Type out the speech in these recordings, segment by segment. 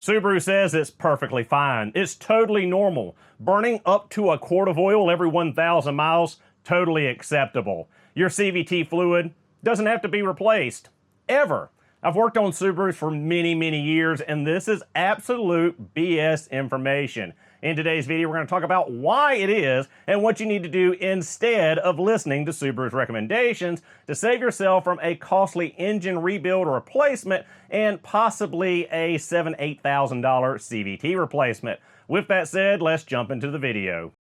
Subaru says it's perfectly fine. It's totally normal. Burning up to a quart of oil every 1,000 miles, totally acceptable. Your CVT fluid doesn't have to be replaced. Ever. I've worked on Subarus for many years, and this is absolute BS information. In today's video, we're going to talk about why it is and what you need to do instead of listening to Subaru's recommendations to save yourself from a costly engine rebuild or replacement and possibly a $7,000 to $8,000 CVT replacement. With that said, let's jump into the video.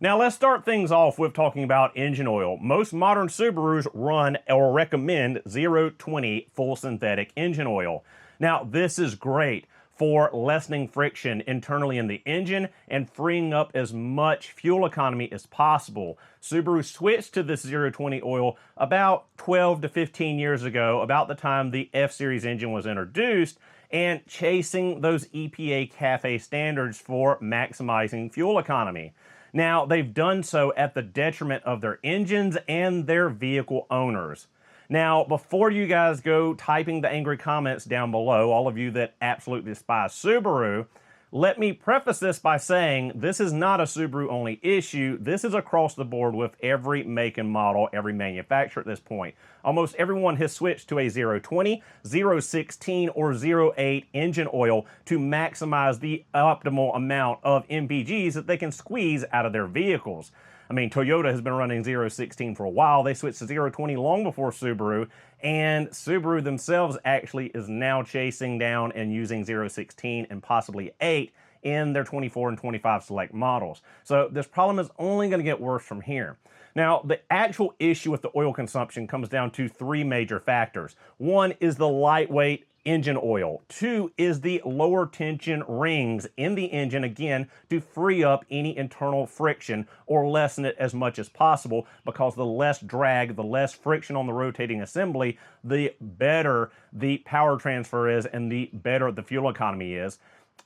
Now let's start things off with talking about engine oil. Most modern Subarus run or recommend 020 full synthetic engine oil. Now this is great for lessening friction internally in the engine and freeing up as much fuel economy as possible. Subaru switched to this 020 oil about 12 to 15 years ago, about the time the F-Series engine was introduced, and chasing those EPA CAFE standards for maximizing fuel economy. Now, they've done so at the detriment of their engines and their vehicle owners. Now, before you guys go typing the angry comments down below, all of you that absolutely despise Subaru, let me preface this by saying this is not a Subaru-only issue. This is across the board with every make and model, every manufacturer at this point. Almost everyone has switched to a 020, 016, or 08 engine oil to maximize the optimal amount of MPGs that they can squeeze out of their vehicles. I mean, Toyota has been running 016 for a while. They switched to 020 long before Subaru, and Subaru themselves actually is now chasing down and using 016 and possibly 8 in their 24 and 25 select models. So this problem is only going to get worse from here. Now, the actual issue with the oil consumption comes down to three major factors. One is the lightweight engine oil. Two is the lower tension rings in the engine, again, to free up any internal friction or lessen it as much as possible, because the less drag, the less friction on the rotating assembly, the better the power transfer is and the better the fuel economy is.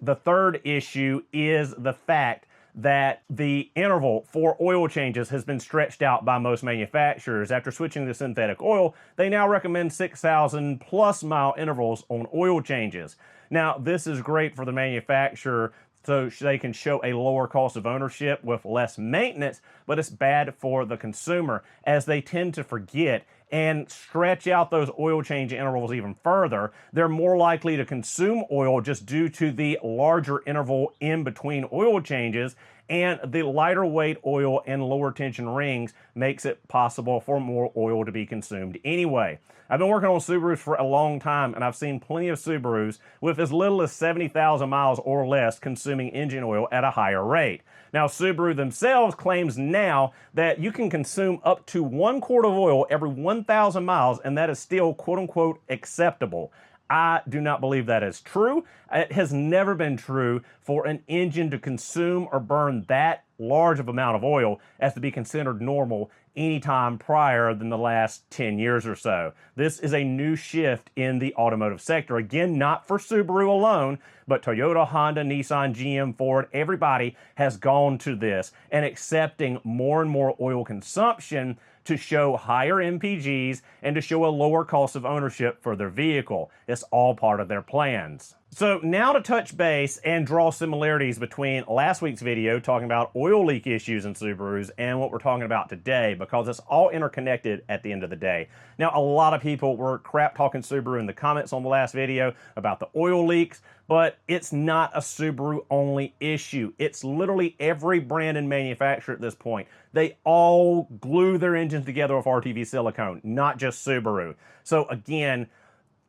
The third issue is the fact that the interval for oil changes has been stretched out by most manufacturers. After switching to synthetic oil, they now recommend 6,000 plus mile intervals on oil changes. Now, this is great for the manufacturer so they can show a lower cost of ownership with less maintenance, but it's bad for the consumer as they tend to forget and stretch out those oil change intervals even further. They're more likely to consume oil just due to the larger interval in between oil changes, and the lighter weight oil and lower tension rings makes it possible for more oil to be consumed anyway. I've been working on Subarus for a long time, and I've seen plenty of Subarus with as little as 70,000 miles or less consuming engine oil at a higher rate. Now, Subaru themselves claims now that you can consume up to 1 quart of oil every 1,000 miles, and that is still quote-unquote acceptable. I do not believe that is true. It has never been true for an engine to consume or burn that large of amount of oil as to be considered normal anytime prior than the last 10 years or so. This is a new shift in the automotive sector. Again, not for Subaru alone, but Toyota, Honda, Nissan, GM, Ford, everybody has gone to this and accepting more and more oil consumption to show higher MPGs and to show a lower cost of ownership for their vehicle. It's all part of their plans. So now to touch base and draw similarities between last week's video talking about oil leak issues in Subarus and what we're talking about today, because it's all interconnected at the end of the day. Now, a lot of people were crap talking Subaru in the comments on the last video about the oil leaks, but it's not a Subaru only issue. It's literally every brand and manufacturer at this point. They all glue their engines together with RTV silicone, not just Subaru. So again,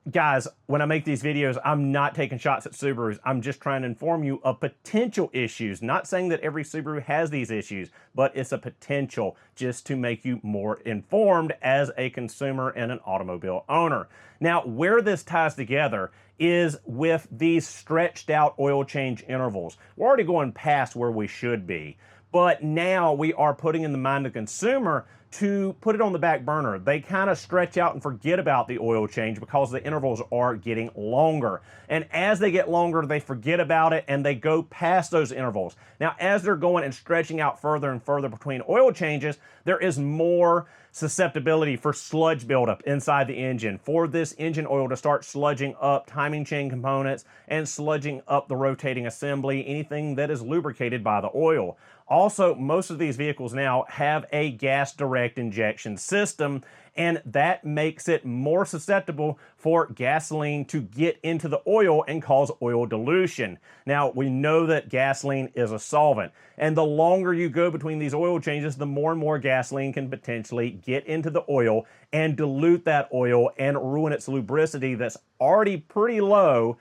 guys, when I make these videos, I'm not taking shots at Subarus. I'm just trying to inform you of potential issues. Not saying that every Subaru has these issues, but it's a potential just to make you more informed as a consumer and an automobile owner. Now, where this ties together is with these stretched out oil change intervals. We're already going past where we should be. but now we are putting in the mind of the consumer to put it on the back burner. They kind of stretch out and forget about the oil change because the intervals are getting longer. And as they get longer, they forget about it and they go past those intervals. Now, as they're going and stretching out further and further between oil changes, there is more susceptibility for sludge buildup inside the engine, for this engine oil to start sludging up timing chain components and sludging up the rotating assembly, anything that is lubricated by the oil. Also, most of these vehicles now have a gas direct injection system, and that makes it more susceptible for gasoline to get into the oil and cause oil dilution. Now, we know that gasoline is a solvent, and the longer you go between these oil changes, the more and more gasoline can potentially get into the oil and dilute that oil and ruin its lubricity that's already pretty low,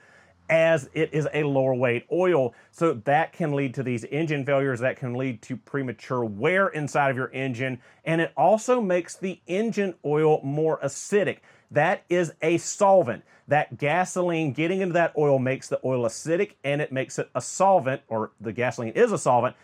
as it is a lower weight oil. So that can lead to these engine failures, that can lead to premature wear inside of your engine, and it also makes the engine oil more acidic. That is a solvent. That gasoline getting into that oil makes the oil acidic, and it makes it a solvent, or the gasoline is a solvent.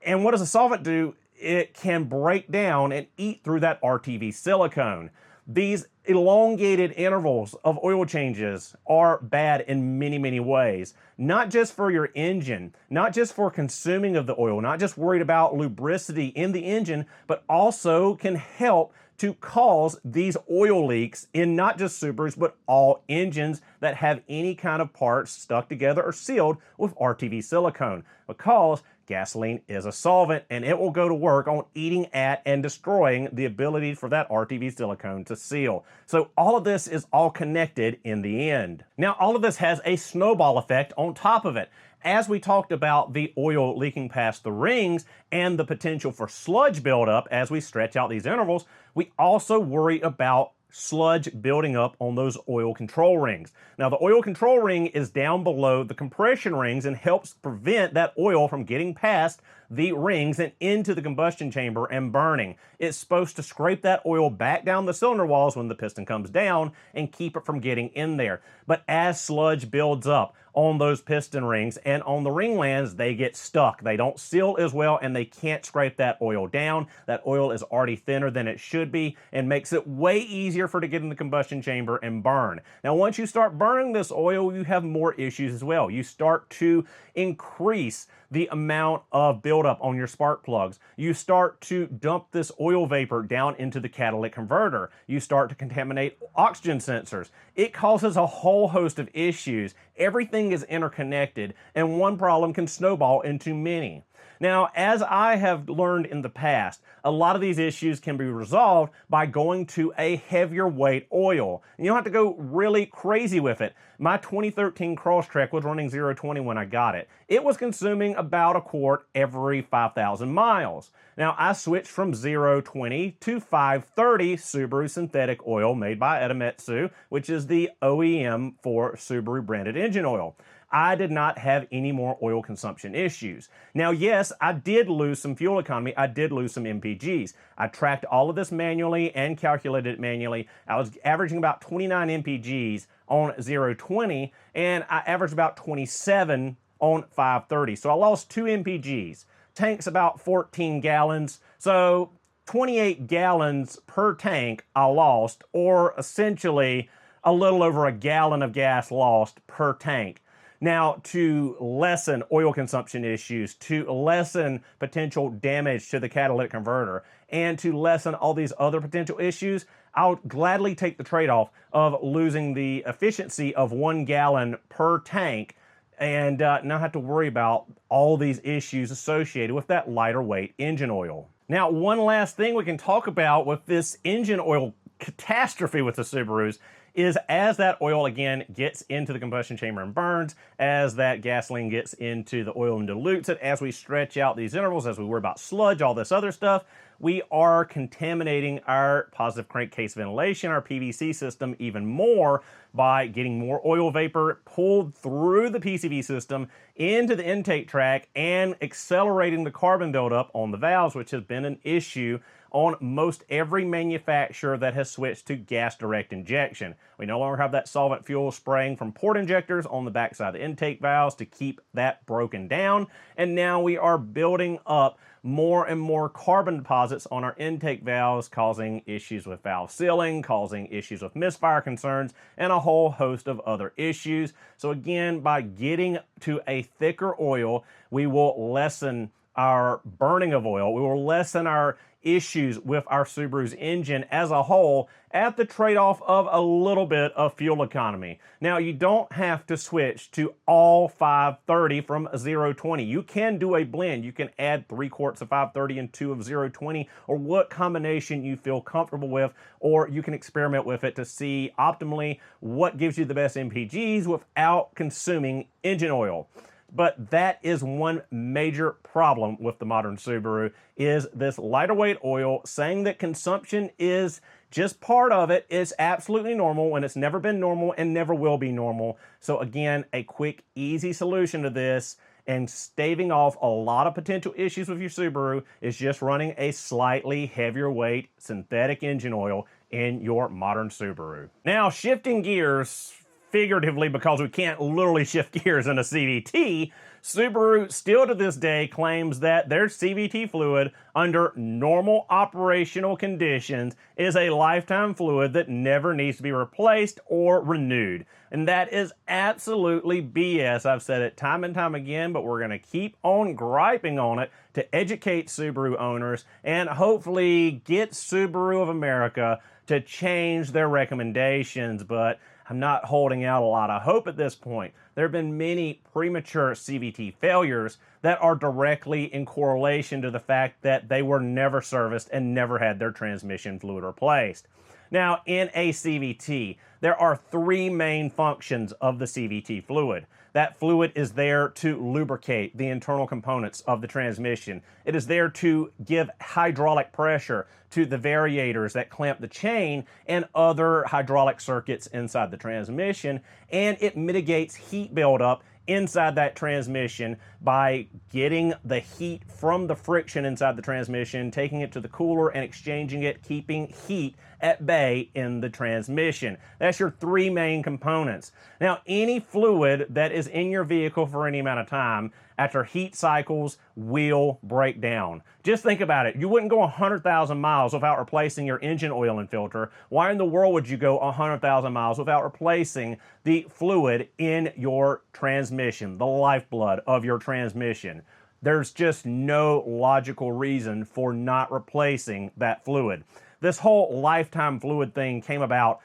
And what does a solvent do? It can break down and eat through that RTV silicone. These elongated intervals of oil changes are bad in many, many ways. Not just for your engine, not just for consuming of the oil, not just worried about lubricity in the engine, but also can help to cause these oil leaks in not just Subarus, but all engines that have any kind of parts stuck together or sealed with RTV silicone, because gasoline is a solvent and it will go to work on eating at and destroying the ability for that RTV silicone to seal. So all of this is all connected in the end. Now, all of this has a snowball effect on top of it. As we talked about the oil leaking past the rings and the potential for sludge buildup as we stretch out these intervals, we also worry about sludge building up on those oil control rings. Now, the oil control ring is down below the compression rings and helps prevent that oil from getting past the rings and into the combustion chamber and burning. It's supposed to scrape that oil back down the cylinder walls when the piston comes down and keep it from getting in there. But as sludge builds up on those piston rings and on the ring lands, they get stuck. They don't seal as well and they can't scrape that oil down. That oil is already thinner than it should be and makes it way easier for it to get in the combustion chamber and burn. Now, once you start burning this oil, you have more issues as well. You start to increase the amount of buildup on your spark plugs. You start to dump this oil vapor down into the catalytic converter. You start to contaminate oxygen sensors. It causes a whole host of issues. Everything is interconnected, and one problem can snowball into many. Now, as I have learned in the past, a lot of these issues can be resolved by going to a heavier weight oil. You don't have to go really crazy with it. My 2013 Crosstrek was running 0-20 when I got it. It was consuming about a quart every 5,000 miles. Now, I switched from 0-20 to 530 Subaru synthetic oil made by Idemitsu, which is the OEM for Subaru branded engine oil. I did not have any more oil consumption issues. Now, yes, I did lose some fuel economy. I did lose some MPGs. I tracked all of this manually and calculated it manually. I was averaging about 29 MPGs on 0-20, and I averaged about 27 on 530. So I lost 2 MPGs. Tank's about 14 gallons. So 28 gallons per tank I lost, or essentially a little over a gallon of gas lost per tank. Now, to lessen oil consumption issues, to lessen potential damage to the catalytic converter, and to lessen all these other potential issues, I'll gladly take the trade-off of losing the efficiency of 1 gallon per tank and not have to worry about all these issues associated with that lighter weight engine oil. Now, one last thing we can talk about with this engine oil catastrophe with the Subarus is as that oil again gets into the combustion chamber and burns, as that gasoline gets into the oil and dilutes it, as we stretch out these intervals, as we worry about sludge, all this other stuff, we are contaminating our positive crankcase ventilation, our PVC system, even more by getting more oil vapor pulled through the PCV system into the intake tract and accelerating the carbon buildup on the valves, which has been an issue on most every manufacturer that has switched to gas direct injection. We no longer have that solvent fuel spraying from port injectors on the backside of the intake valves to keep that broken down, and now we are building up more and more carbon deposits on our intake valves, causing issues with valve sealing, causing issues with misfire concerns, and a whole host of other issues. So again, by getting to a thicker oil, we will lessen our burning of oil. We will lessen our issues with our Subaru's engine as a whole at the trade-off of a little bit of fuel economy. Now, you don't have to switch to all 530 from 020. You can do a blend. You can add 3 quarts of 530 and 2 of 020, or what combination you feel comfortable with, or you can experiment with it to see optimally what gives you the best MPGs without consuming engine oil. But that is one major problem with the modern Subaru, is this lighter weight oil. Saying that consumption is just part of it is absolutely normal when it's never been normal and never will be normal. So again, a quick, easy solution to this and staving off a lot of potential issues with your Subaru is just running a slightly heavier weight synthetic engine oil in your modern Subaru. Now, shifting gears, figuratively, because we can't literally shift gears in a CVT, Subaru still to this day claims that their CVT fluid under normal operational conditions is a lifetime fluid that never needs to be replaced or renewed. And that is absolutely BS. I've said it time and time again, but we're going to keep on griping on it to educate Subaru owners and hopefully get Subaru of America to change their recommendations. But I'm not holding out a lot of hope at this point. There have been many premature CVT failures that are directly in correlation to the fact that they were never serviced and never had their transmission fluid replaced. Now, in a CVT, there are 3 main functions of the CVT fluid. That fluid is there to lubricate the internal components of the transmission. It is there to give hydraulic pressure to the variators that clamp the chain and other hydraulic circuits inside the transmission, and it mitigates heat buildup inside that transmission by getting the heat from the friction inside the transmission, taking it to the cooler and exchanging it, keeping heat at bay in the transmission. That's your 3 main components. Now, any fluid that is in your vehicle for any amount of time, after heat cycles, will break down. Just think about it. You wouldn't go 100,000 miles without replacing your engine oil and filter. Why in the world would you go 100,000 miles without replacing the fluid in your transmission, the lifeblood of your transmission? There's just no logical reason for not replacing that fluid. This whole lifetime fluid thing came about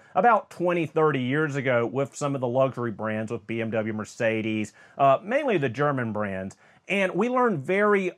20, 30 years ago with some of the luxury brands, with BMW, Mercedes, mainly the German brands. And we learned very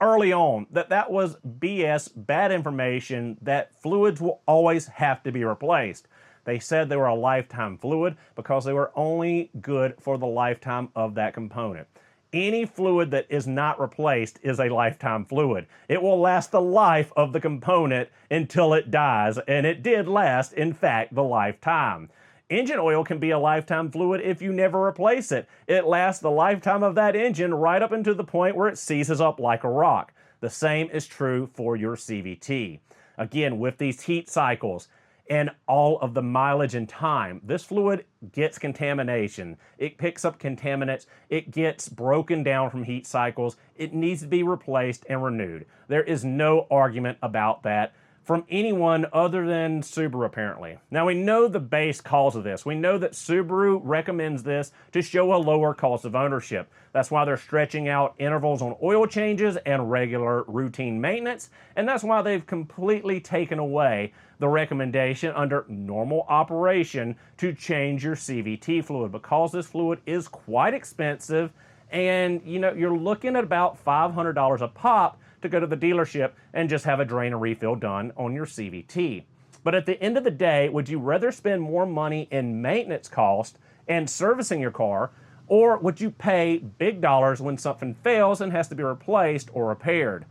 early on that that was BS, bad information, that fluids will always have to be replaced. They said they were a lifetime fluid because they were only good for the lifetime of that component. Any fluid that is not replaced is a lifetime fluid. It will last the life of the component until it dies, and it did last, in fact, the lifetime. Engine oil can be a lifetime fluid if you never replace it. It lasts the lifetime of that engine right up until the point where it seizes up like a rock. The same is true for your CVT. Again, with these heat cycles and all of the mileage and time, this fluid gets contamination. It picks up contaminants. It gets broken down from heat cycles. It needs to be replaced and renewed. There is no argument about that from anyone other than Subaru, apparently. Now, we know the base cause of this. We know that Subaru recommends this to show a lower cost of ownership. That's why they're stretching out intervals on oil changes and regular routine maintenance, and that's why they've completely taken away the recommendation under normal operation to change your CVT fluid, because this fluid is quite expensive, and you're looking at about $500 a pop to go to the dealership and just have a drain and refill done on your CVT. But at the end of the day, would you rather spend more money in maintenance cost and servicing your car, or would you pay big dollars when something fails and has to be replaced or repaired?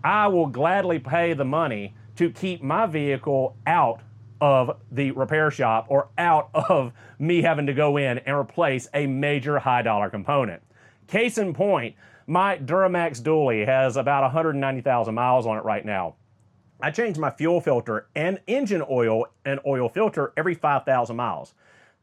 I will gladly pay the money to keep my vehicle out of the repair shop or out of me having to go in and replace a major high dollar component. Case in point, my Duramax dually has about 190,000 miles on it right now. I change my fuel filter and engine oil and oil filter every 5,000 miles.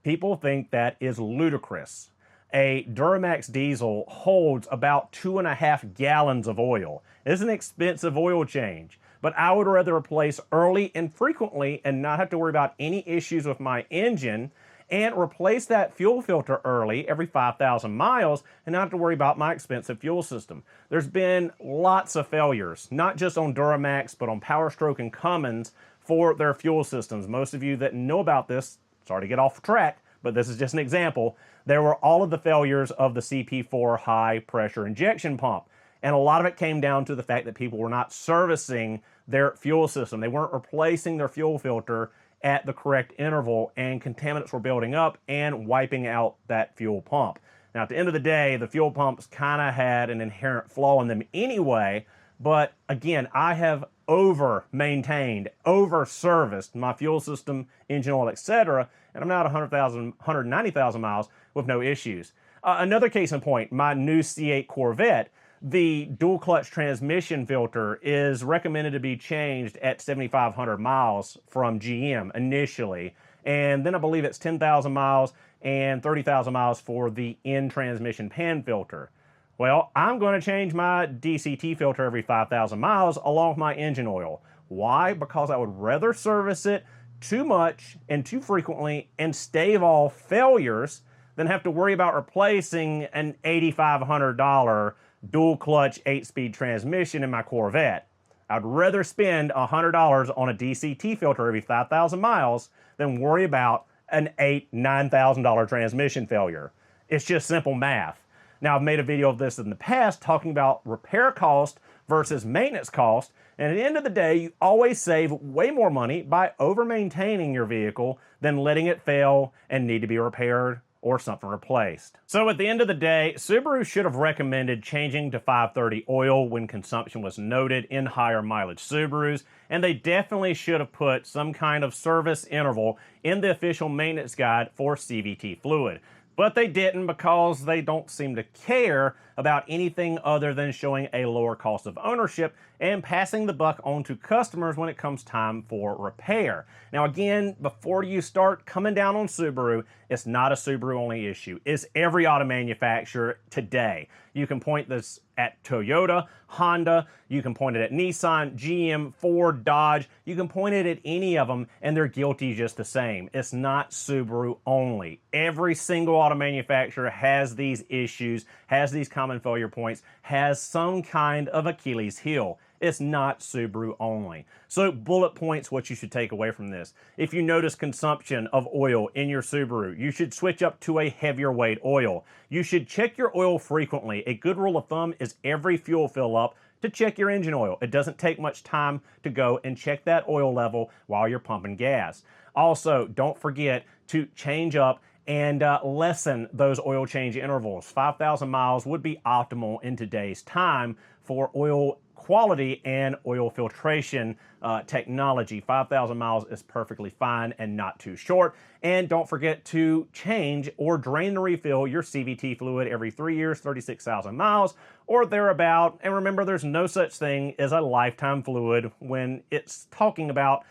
People think that is ludicrous. a Duramax diesel holds about 2.5 gallons of oil. It's an expensive oil change, but I would rather replace early and frequently and not have to worry about any issues with my engine, and replace that fuel filter early, every 5,000 miles, and not have to worry about my expensive fuel system. There's been lots of failures, not just on Duramax, but on Power Stroke and Cummins for their fuel systems. Most of you that know about this, sorry to get off track, but this is just an example. There were all of the failures of the CP4 high pressure injection pump. And a lot of it came down to the fact that people were not servicing their fuel system. They weren't replacing their fuel filter at the correct interval, and contaminants were building up and wiping out that fuel pump. Now, at the end of the day, the fuel pumps kind of had an inherent flaw in them anyway, but again, I have over-maintained, over-serviced my fuel system, engine oil, etc., and I'm now at 190,000 miles with no issues. Another case in point, my new C8 Corvette, the dual clutch transmission filter is recommended to be changed at 7,500 miles from GM initially. And then I believe it's 10,000 miles and 30,000 miles for the in-transmission pan filter. Well, I'm going to change my DCT filter every 5,000 miles along with my engine oil. Why? Because I would rather service it too much and too frequently and stave off failures than have to worry about replacing an $8,500 dual clutch 8-speed transmission in my Corvette. I'd rather spend $100 on a DCT filter every 5,000 miles than worry about an $9,000 transmission failure. It's just simple math. Now, I've made a video of this in the past talking about repair cost versus maintenance cost, and at the end of the day, you always save way more money by over-maintaining your vehicle than letting it fail and need to be repaired or something replaced. So at the end of the day, Subaru should have recommended changing to 530 oil when consumption was noted in higher mileage Subarus, and they definitely should have put some kind of service interval in the official maintenance guide for CVT Fluid. But they didn't, because they don't seem to care about anything other than showing a lower cost of ownership and passing the buck on to customers when it comes time for repair. Now again, before you start coming down on Subaru, it's not a Subaru only issue. It's every auto manufacturer today. You can point this at Toyota, Honda, you can point it at Nissan, GM, Ford, Dodge, you can point it at any of them and they're guilty just the same. It's not Subaru only. Every single auto manufacturer has these issues, has these common failure points, has some kind of Achilles heel. It's not Subaru only. So bullet points what you should take away from this. If you notice consumption of oil in your Subaru, you should switch up to a heavier weight oil. You should check your oil frequently. A good rule of thumb is every fuel fill up to check your engine oil. It doesn't take much time to go and check that oil level while you're pumping gas. Also, don't forget to change up and lessen those oil change intervals. 5,000 miles would be optimal in today's time for oil quality and oil filtration technology. 5,000 miles is perfectly fine and not too short. And don't forget to change or drain and refill your CVT fluid every 3 years, 36,000 miles or thereabout. And remember, there's no such thing as a lifetime fluid when it's talking about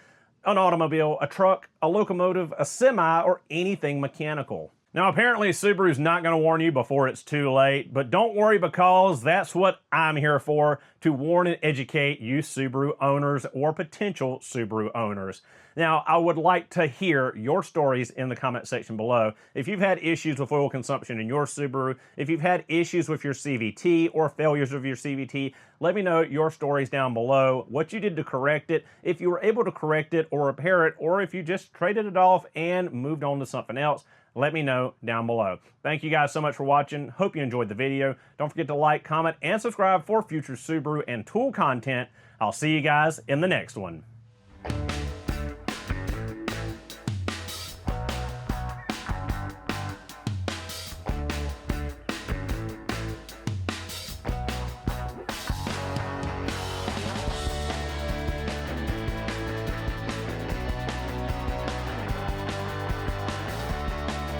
an automobile, a truck, a locomotive, a semi, or anything mechanical. Now, apparently Subaru's not going to warn you before it's too late, but don't worry, because that's what I'm here for, to warn and educate you Subaru owners or potential Subaru owners. Now, I would like to hear your stories in the comment section below. If you've had issues with oil consumption in your Subaru, if you've had issues with your CVT or failures of your CVT, let me know your stories down below, what you did to correct it, if you were able to correct it or repair it, or if you just traded it off and moved on to something else. Let me know down below. Thank you guys so much for watching. Hope you enjoyed the video. Don't forget to like, comment, and subscribe for future Subaru and tool content. I'll see you guys in the next one.